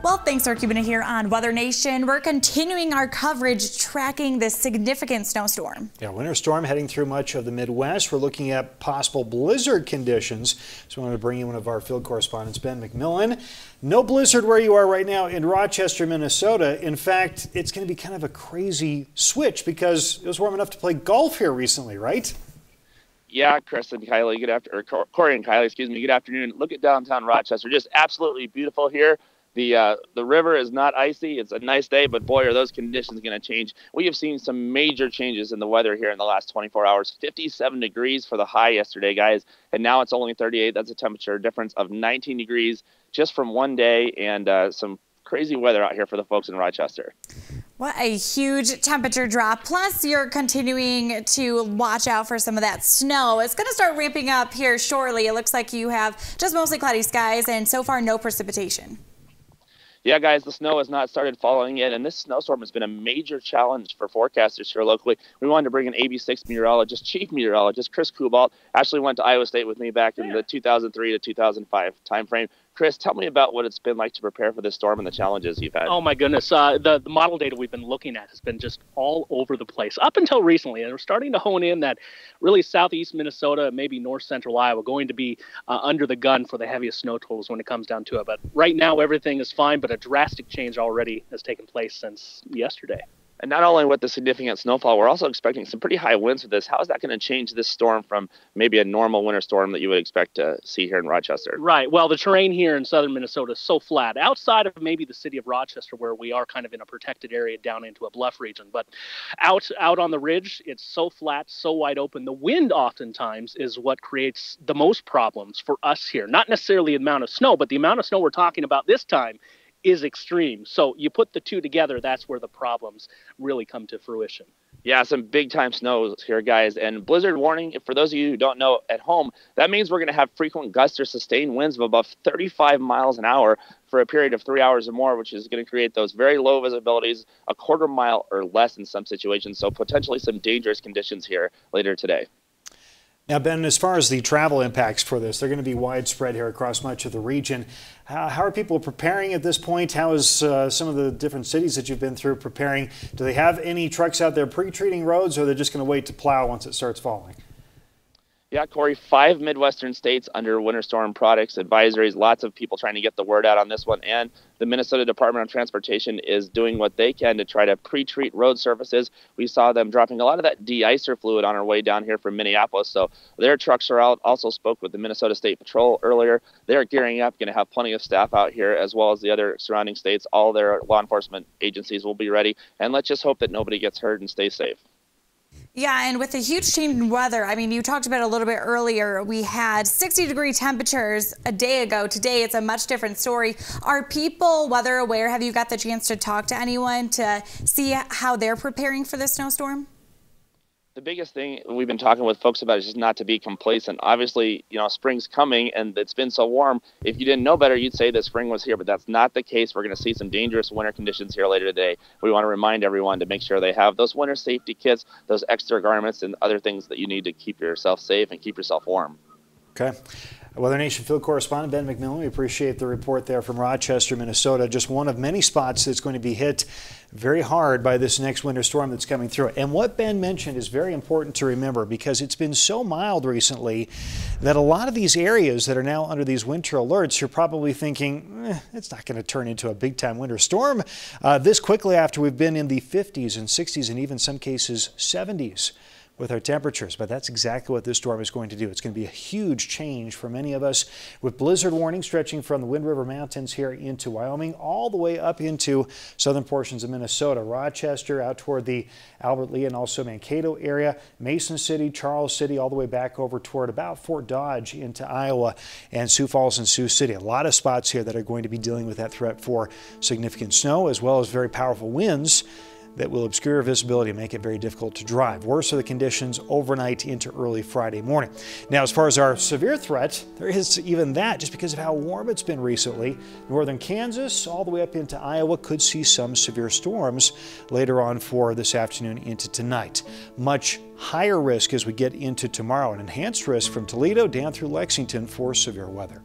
Well, thanks for keeping it here on Weather Nation. We're continuing our coverage tracking this significant snowstorm. Yeah, winter storm heading through much of the Midwest. We're looking at possible blizzard conditions. So I wanted to bring in one of our field correspondents, Ben McMillan. No blizzard where you are right now in Rochester, Minnesota. In fact, it's going to be kind of a crazy switch because it was warm enough to play golf here recently, right? Yeah, Chris and Kylie, Corey and Kylie, excuse me, good afternoon. Look at downtown Rochester, just absolutely beautiful here. The river is not icy. It's a nice day, but boy, are those conditions going to change. We have seen some major changes in the weather here in the last 24 hours. 57 degrees for the high yesterday, guys, and now it's only 38. That's a temperature difference of 19 degrees just from one day, and some crazy weather out here for the folks in Rochester. What a huge temperature drop. Plus, you're continuing to watch out for some of that snow. It's going to start ramping up here shortly. It looks like you have just mostly cloudy skies and so far no precipitation. Yeah, guys, the snow has not started falling yet, and this snowstorm has been a major challenge for forecasters here locally. We wanted to bring an AB6 meteorologist, chief meteorologist, Chris Kubalt. Actually went to Iowa State with me back in the 2003 to 2005 timeframe. Chris, tell me about what it's been like to prepare for this storm and the challenges you've had. Oh, my goodness. The model data we've been looking at has been just all over the place up until recently. And we're starting to hone in that really southeast Minnesota, maybe north central Iowa, going to be under the gun for the heaviest snow totals when it comes down to it. But right now, everything is fine, but a drastic change already has taken place since yesterday. And not only with the significant snowfall, we're also expecting some pretty high winds with this. How is that going to change this storm from maybe a normal winter storm that you would expect to see here in Rochester? Right. Well, the terrain here in southern Minnesota is so flat, outside of maybe the city of Rochester, where we are kind of in a protected area down into a bluff region. But out on the ridge, it's so flat, so wide open. The wind oftentimes is what creates the most problems for us here. Not necessarily the amount of snow, but the amount of snow we're talking about this time is extreme. So you put the two together, that's where the problems really come to fruition. Yeah, some big time snow here, guys. And blizzard warning, for those of you who don't know at home, that means we're going to have frequent gusts or sustained winds of above 35 miles an hour for a period of 3 hours or more, which is going to create those very low visibilities, a quarter mile or less in some situations. So potentially some dangerous conditions here later today. Now, Ben, as far as the travel impacts for this, they're going to be widespread here across much of the region. How are people preparing at this point? How is some of the different cities that you've been through preparing? Do they have any trucks out there pre-treating roads, or are they just going to wait to plow once it starts falling? Yeah, Corey, 5 Midwestern states under winter storm products advisories. Lots of people trying to get the word out on this one. And the Minnesota Department of Transportation is doing what they can to try to pre-treat road surfaces. We saw them dropping a lot of that de-icer fluid on our way down here from Minneapolis. So their trucks are out. Also spoke with the Minnesota State Patrol earlier. They're gearing up, going to have plenty of staff out here, as well as the other surrounding states. All their law enforcement agencies will be ready. And let's just hope that nobody gets hurt and stays safe. Yeah, and with the huge change in weather, I mean, you talked about it a little bit earlier. We had 60-degree temperatures a day ago. Today, it's a much different story. Are people weather aware? Have you got the chance to talk to anyone to see how they're preparing for this snowstorm? The biggest thing we've been talking with folks about is just not to be complacent. Obviously, you know, spring's coming and it's been so warm. If you didn't know better, you'd say that spring was here, but that's not the case. We're going to see some dangerous winter conditions here later today. We want to remind everyone to make sure they have those winter safety kits, those extra garments, and other things that you need to keep yourself safe and keep yourself warm. Okay. Weather Nation field correspondent Ben McMillan, we appreciate the report there from Rochester, Minnesota. Just one of many spots that's going to be hit very hard by this next winter storm that's coming through. And what Ben mentioned is very important to remember because it's been so mild recently that a lot of these areas that are now under these winter alerts, you're probably thinking, it's not going to turn into a big-time winter storm this quickly after we've been in the 50s and 60s and even some cases 70s. With our temperatures, but that's exactly what this storm is going to do. It's going to be a huge change for many of us with blizzard warning stretching from the Wind River Mountains here into Wyoming all the way up into southern portions of Minnesota, Rochester out toward the Albert Lea and also Mankato area, Mason City, Charles City, all the way back over toward about Fort Dodge into Iowa and Sioux Falls and Sioux City. A lot of spots here that are going to be dealing with that threat for significant snow as well as very powerful winds that will obscure visibility and make it very difficult to drive. Worse are the conditions overnight into early Friday morning. Now, as far as our severe threat, there is even that just because of how warm it's been recently. Northern Kansas all the way up into Iowa could see some severe storms later on for this afternoon into tonight. Much higher risk as we get into tomorrow, an enhanced risk from Toledo down through Lexington for severe weather.